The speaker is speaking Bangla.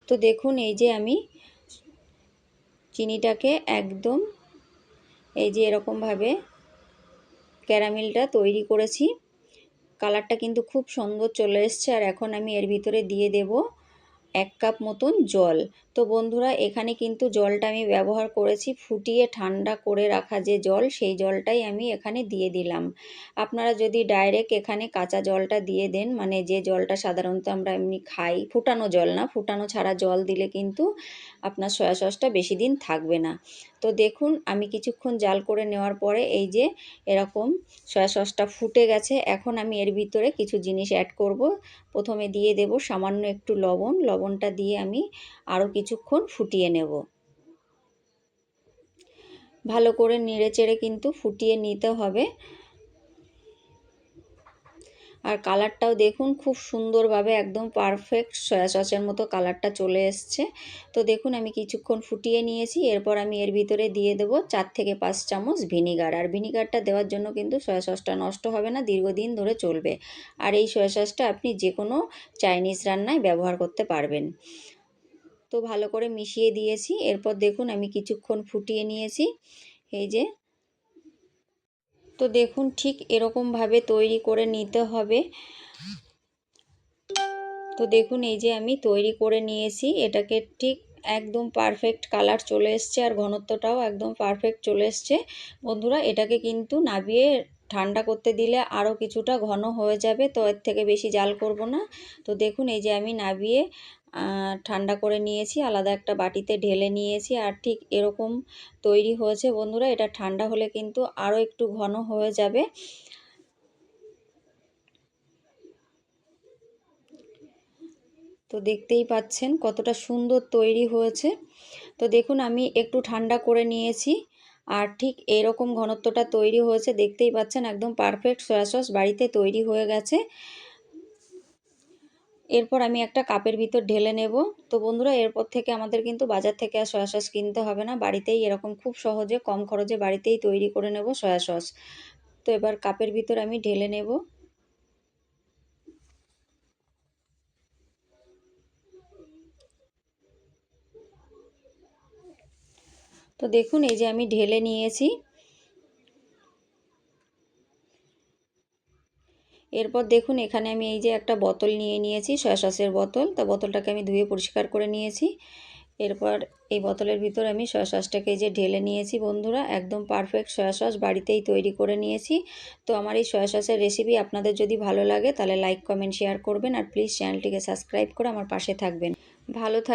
তো দেখুন এই যে আমি চিনিটাকে একদম এই যে এরকমভাবে ক্যারামেলটা তৈরি করেছি। কালারটা কিন্তু খুব সুন্দর চলে এসছে। আর এখন আমি এর ভিতরে দিয়ে দেব 1 কাপ মতন জল। তো বন্ধুরা এখানে কিন্তু জলটা আমি ব্যবহার করেছি ফুটিয়ে ঠান্ডা করে রাখা যে জল, সেই জলটাই আমি এখানে দিয়ে দিলাম। আপনারা যদি ডাইরেক্ট এখানে কাঁচা জলটা দিয়ে দেন, মানে যে জলটা সাধারণত আমরা এমনি খাই, ফুটানো জল না, ফুটানো ছাড়া জল দিলে কিন্তু আপনার সয়া সসটা বেশি দিন থাকবে না। তো দেখুন আমি কিছুক্ষণ জাল করে নেওয়ার পরে এই যে এরকম সয়া সসটা ফুটে গেছে। এখন আমি এর ভিতরে কিছু জিনিস অ্যাড করব। প্রথমে দিয়ে দেব সামান্য একটু লবণ। লবণটা দিয়ে আমি আরও কিছুক্ষণ ফুটিয়ে নেব। ভালো করে নেড়েচেড়ে কিন্তু ফুটিয়ে নিতে হবে। আর কালারটাও দেখুন খুব সুন্দরভাবে একদম পারফেক্ট সয়া সসের মতো কালারটা চলে এসছে। তো দেখুন আমি কিছুক্ষণ ফুটিয়ে নিয়েছি। এরপর আমি এর ভিতরে দিয়ে দেব 4 থেকে 5 চামচ ভিনিগার। আর ভিনিগারটা দেওয়ার জন্য কিন্তু সয়া সসটা নষ্ট হবে না, দীর্ঘদিন ধরে চলবে। আর এই সয়া সসটা আপনি যে কোনো চাইনিজ রান্নায় ব্যবহার করতে পারবেন। তো ভালো করে মিশিয়ে দিয়েছি। এরপর দেখুন আমি কিছুক্ষণ ফুটিয়ে নিয়েছি। এই যে তো দেখুন ঠিক এরকমভাবে তৈরি করে নিতে হবে। তো দেখুন এই যে আমি তৈরি করে নিয়েছি, এটাকে ঠিক একদম পারফেক্ট কালার চলে এসছে আর ঘনত্বটাও একদম পারফেক্ট চলে এসছে। বন্ধুরা এটাকে কিন্তু নাবিয়ে ঠান্ডা করতে দিলে আরও কিছুটা ঘন হয়ে যাবে, তো এর থেকে বেশি জাল করব না। তো দেখুন এই যে আমি নাবিয়ে ঠান্ডা করে নিয়েছি, আলাদা একটা বাটিতে ঢেলে নিয়েছি। আর ঠিক এরকম তৈরি হয়েছে বন্ধুরা। এটা ঠান্ডা হলে কিন্তু আরও একটু ঘন হয়ে যাবে। তো দেখতেই পাচ্ছেন কতটা সুন্দর তৈরি হয়েছে। তো দেখুন আমি একটু ঠান্ডা করে নিয়েছি আর ঠিক এরকম ঘনত্বটা তৈরি হয়েছে। দেখতেই পাচ্ছেন একদম পারফেক্ট সয়া সস বাড়িতে তৈরি হয়ে গেছে। এরপর আমি একটা কাপের ভিতর ঢেলে নেব। তো বন্ধুরা এরপর থেকে আমাদের কিন্তু বাজার থেকে আর সয়া সস কিনতে হবে না, বাড়িতেই এরকম খুব সহজে কম খরচে বাড়িতেই তৈরি করে নেব সয়া সস। তো এবার কাপের ভিতর আমি ঢেলে নেব। তো দেখুন এই যে আমি ঢেলে নিয়েছি। এরপর দেখুন এখানে আমি এই যে একটা বোতল নিয়ে নিয়েছি, সয়া সসের বোতল। তো বোতলটাকে আমি ধুয়ে পরিষ্কার করে নিয়েছি। এরপর এই বোতলের ভিতর আমি সয়া সসটাকে এই যে ঢেলে নিয়েছি। বন্ধুরা একদম পারফেক্ট সয়া সস বাড়িতেই তৈরি করে নিয়েছি। তো আমার এই সয়া সসের রেসিপি আপনাদের যদি ভালো লাগে তাহলে লাইক কমেন্ট শেয়ার করবেন আর প্লিজ চ্যানেলটিকে সাবস্ক্রাইব করে আমার পাশে থাকবেন। ভালো